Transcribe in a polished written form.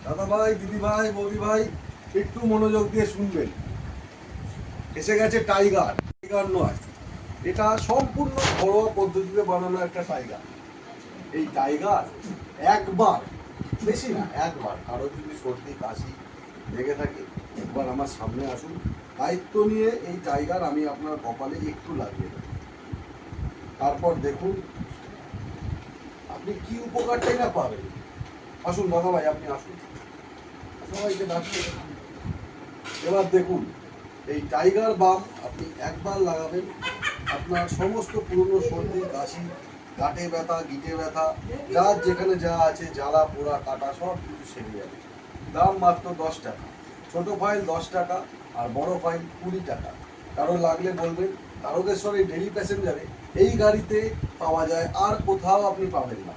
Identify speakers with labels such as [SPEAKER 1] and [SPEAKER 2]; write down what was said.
[SPEAKER 1] দাদা ভাই, দিদি ভাই, বৌদি ভাই, একটু মনোযোগ দিয়ে শুনবেন। এসে গেছে টাইগার। টাইগার নয়, এটা সম্পূর্ণ ঘরোয়া পদ্ধতিতে বানানো একটা টাইগার। এই টাইগার একবার, বেশি না, একবার কারো যদি সর্দি কাশি লেগে থাকে একবার আমার সামনে আসুন, দায়িত্ব নিয়ে এই টাইগার আমি আপনার কপালে একটু লাগিয়ে দেব। তারপর দেখুন আপনি কি উপকারটাই না পাবেন। আসুন দাদা ভাই, আপনি আসুন, সবাইকে ডাকতে। এবার দেখুন, এই টাইগার বাম আপনি একবার লাগাবেন, আপনার সমস্ত পুরনো সর্দি কাশি, গাঁটে ব্যথা, গিটে ব্যথা, যার যেখানে যা আছে, জ্বালা পোড়া কাটা সব কিছু সেরে যাবে। দাম মাত্র 10 টাকা। ছোট ফাইল 10 টাকা, আর বড় ফাইল 20 টাকা। কারো লাগলে বলবেন। তারকেশ্বর এই ডেলি প্যাসেঞ্জারে এই গাড়িতে পাওয়া যায়, আর কোথাও আপনি পাবেন না।